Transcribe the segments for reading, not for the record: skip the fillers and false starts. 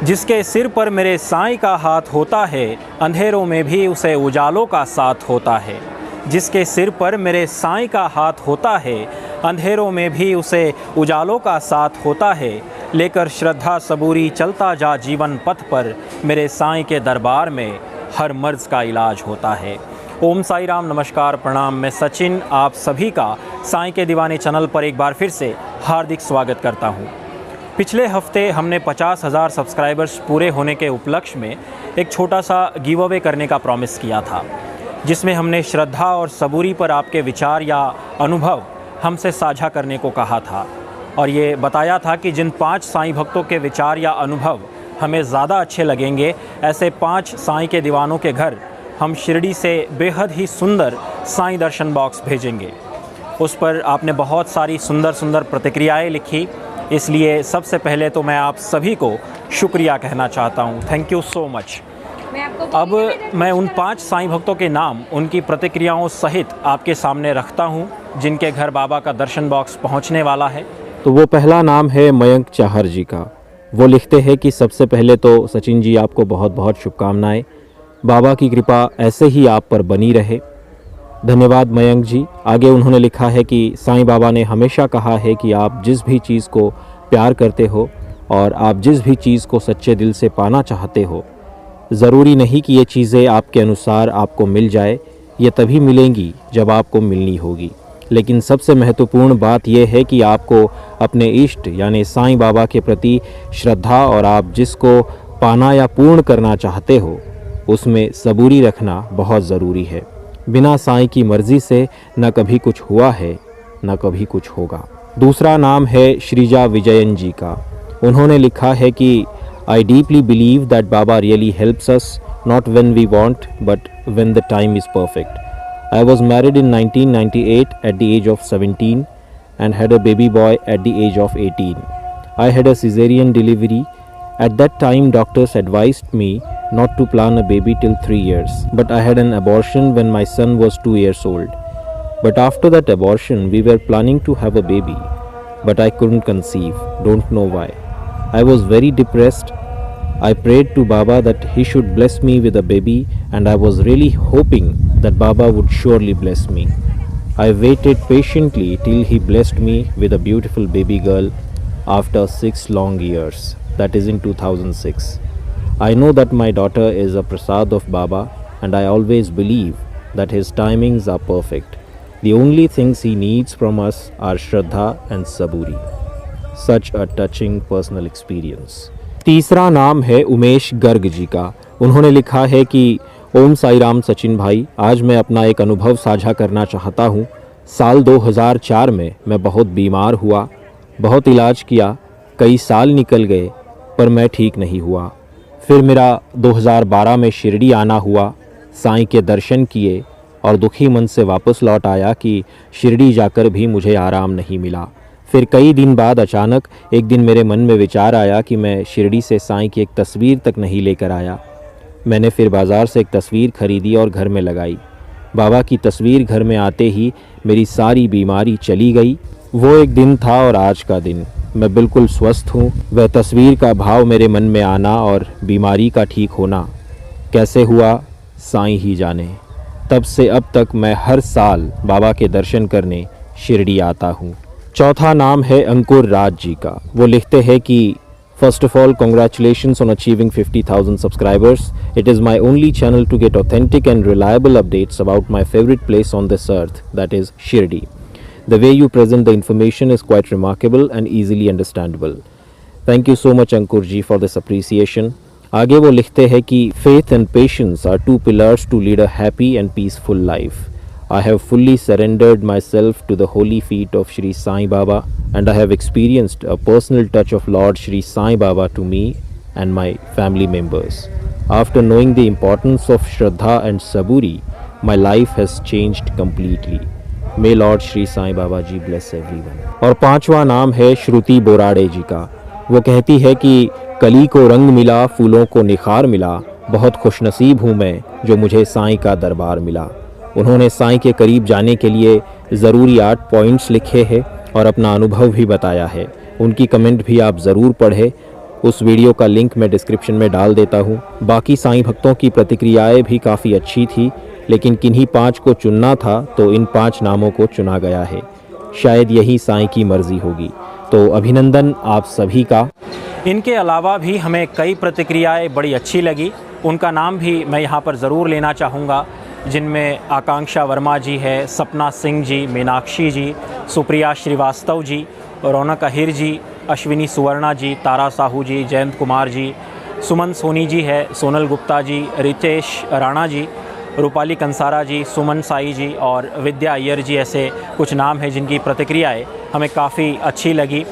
जिसके सिर पर मेरे साईं का हाथ होता है, अंधेरों में भी उसे उजालों का साथ होता है। जिसके सिर पर मेरे साईं का हाथ होता है, अंधेरों में भी उसे उजालों का साथ होता है। लेकर श्रद्धा सबूरी चलता जा जीवन पथ पर, मेरे साईं के दरबार में हर मर्ज़ का इलाज होता है। ओम साई राम, नमस्कार, प्रणाम। मैं सचिन आप सभी का साईं के दीवाने चैनल पर एक बार फिर से हार्दिक स्वागत करता हूं। पिछले हफ्ते हमने 50,000 सब्सक्राइबर्स पूरे होने के उपलक्ष्य में एक छोटा सा गिव अवे करने का प्रॉमिस किया था, जिसमें हमने श्रद्धा और सबूरी पर आपके विचार या अनुभव हमसे साझा करने को कहा था और ये बताया था कि जिन 5 साईं भक्तों के विचार या अनुभव हमें ज़्यादा अच्छे लगेंगे, ऐसे 5 साईं के दीवानों के घर हम शिरडी से बेहद ही सुंदर साईं दर्शन बॉक्स भेजेंगे। उस पर आपने बहुत सारी सुंदर सुंदर प्रतिक्रियाएं लिखी, इसलिए सबसे पहले तो मैं आप सभी को शुक्रिया कहना चाहता हूं। Thank you so much. अब मैं उन 5 साईं भक्तों के नाम उनकी प्रतिक्रियाओं सहित आपके सामने रखता हूं, जिनके घर बाबा का दर्शन बॉक्स पहुंचने वाला है। तो वो पहला नाम है मयंक चाहर जी का। वो लिखते हैं कि सबसे पहले तो सचिन जी आपको बहुत बहुत शुभकामनाएं। बाबा की कृपा ऐसे ही आप पर बनी रहे। धन्यवाद मयंक जी। आगे उन्होंने लिखा है कि साईं बाबा ने हमेशा कहा है कि आप जिस भी चीज़ को प्यार करते हो और आप जिस भी चीज़ को सच्चे दिल से पाना चाहते हो, ज़रूरी नहीं कि ये चीज़ें आपके अनुसार आपको मिल जाए। ये तभी मिलेंगी जब आपको मिलनी होगी। लेकिन सबसे महत्वपूर्ण बात यह है कि आपको अपने इष्ट यानी साईं बाबा के प्रति श्रद्धा और आप जिसको पाना या पूर्ण करना चाहते हो उसमें सबूरी रखना बहुत ज़रूरी है। बिना साईं की मर्ज़ी से न कभी कुछ हुआ है न कभी कुछ होगा। दूसरा नाम है श्रीजा विजयन जी का। उन्होंने लिखा है कि I deeply believe that Baba really helps us not when we want but when the time is perfect. I was married in 1998 at the age of 17 and had a baby boy at the age of 18. I had a cesarean delivery. At that time, doctors advised me not to plan a baby till 3 years. But I had an abortion when my son was 2 years old. But after that abortion, we were planning to have a baby. But I couldn't conceive. Don't know why. I was very depressed. I prayed to Baba that he should bless me with a baby, and I was really hoping that Baba would surely bless me. I waited patiently till he blessed me with a beautiful baby girl after 6 long years. That is in 2006. I know that my daughter is a prasad of Baba, and I always believe that his timings are perfect. The only things he needs from us are Shraddha and Saburi. Such a touching personal experience. तीसरा नाम है उमेश गर्ग जी का। उन्होंने लिखा है कि ओम साई राम सचिन भाई, आज मैं अपना एक अनुभव साझा करना चाहता हूँ। साल 2004 में मैं बहुत बीमार हुआ, बहुत इलाज किया, कई साल निकल गए पर मैं ठीक नहीं हुआ। फिर मेरा 2012 में शिरडी आना हुआ, साईं के दर्शन किए और दुखी मन से वापस लौट आया कि शिरडी जाकर भी मुझे आराम नहीं मिला। फिर कई दिन बाद अचानक एक दिन मेरे मन में विचार आया कि मैं शिरडी से साईं की एक तस्वीर तक नहीं लेकर आया। मैंने फिर बाज़ार से एक तस्वीर खरीदी और घर में लगाई। बाबा की तस्वीर घर में आते ही मेरी सारी बीमारी चली गई। वो एक दिन था और आज का दिन मैं बिल्कुल स्वस्थ हूँ। वह तस्वीर का भाव मेरे मन में आना और बीमारी का ठीक होना कैसे हुआ साईं ही जाने। तब से अब तक मैं हर साल बाबा के दर्शन करने शिरडी आता हूँ। चौथा नाम है अंकुर राज जी का। वो लिखते हैं कि first of all congratulations on achieving 50,000 subscribers. It is my only channel to get authentic and reliable updates about my favorite place on this earth, that is Shirdi. The way you present the information is quite remarkable and easily understandable. Thank you so much Ankur ji for this appreciation. आगे वो लिखते हैं कि faith and patience are 2 pillars to lead a happy and peaceful life. I have fully surrendered myself to the holy feet of Shri Sai Baba, and I have experienced a personal touch of Lord Shri Sai Baba to me and my family members. After knowing the importance of Shraddha and Saburi, my life has changed completely. May Lord Shri Sai Baba ji bless everyone. और 5वां नाम है श्रुति बोराड़े जी का। वो कहती है कि कली को रंग मिला, फूलों को निखार मिला, बहुत खुशनसीब हूँ मैं जो मुझे साईं का दरबार मिला। उन्होंने साईं के करीब जाने के लिए ज़रूरी 8 पॉइंट्स लिखे हैं और अपना अनुभव भी बताया है। उनकी कमेंट भी आप ज़रूर पढ़ें। उस वीडियो का लिंक मैं डिस्क्रिप्शन में डाल देता हूँ। बाकी साईं भक्तों की प्रतिक्रियाएं भी काफ़ी अच्छी थी, लेकिन किन्हीं 5 को चुनना था तो इन 5 नामों को चुना गया है। शायद यही साईं की मर्ज़ी होगी। तो अभिनंदन आप सभी का। इनके अलावा भी हमें कई प्रतिक्रियाएं बड़ी अच्छी लगी, उनका नाम भी मैं यहाँ पर ज़रूर लेना चाहूँगा, जिनमें आकांक्षा वर्मा जी है, सपना सिंह जी, मीनाक्षी जी, सुप्रिया श्रीवास्तव जी, रौनक अहिर जी, अश्विनी सुवर्णा जी, तारा साहू जी, जयंत कुमार जी, सुमन सोनी जी है, सोनल गुप्ता जी, रितेश राणा जी, रूपाली कंसारा जी, सुमन साई जी और विद्या अय्यर जी, ऐसे कुछ नाम हैं जिनकी प्रतिक्रियाएं हमें काफ़ी अच्छी लगी।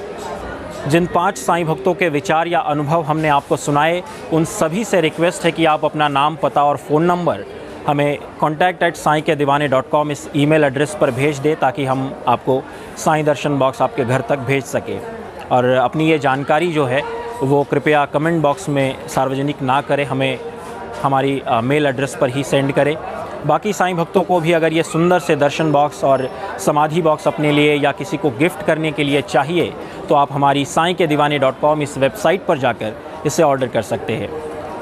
जिन 5 साईं भक्तों के विचार या अनुभव हमने आपको सुनाए, उन सभी से रिक्वेस्ट है कि आप अपना नाम, पता और फ़ोन नंबर हमें contact@sainkedivane.com इस ईमेल एड्रेस पर भेज दें, ताकि हम आपको साईं दर्शन बॉक्स आपके घर तक भेज सकें। और अपनी ये जानकारी जो है वो कृपया कमेंट बॉक्स में सार्वजनिक ना करें, हमें हमारी मेल एड्रेस पर ही सेंड करें। बाकी साईं भक्तों को भी अगर ये सुंदर से दर्शन बॉक्स और समाधि बॉक्स अपने लिए या किसी को गिफ्ट करने के लिए चाहिए, तो आप हमारी sainkedivane.com इस वेबसाइट पर जाकर इसे ऑर्डर कर सकते हैं।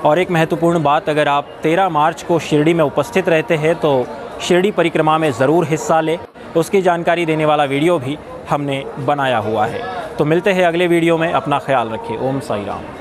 और एक महत्वपूर्ण बात, अगर आप 13 मार्च को शिरडी में उपस्थित रहते हैं तो शिरडी परिक्रमा में ज़रूर हिस्सा लें, उसकी जानकारी देने वाला वीडियो भी हमने बनाया हुआ है। तो मिलते हैं अगले वीडियो में, अपना ख्याल रखें। ओम साई राम।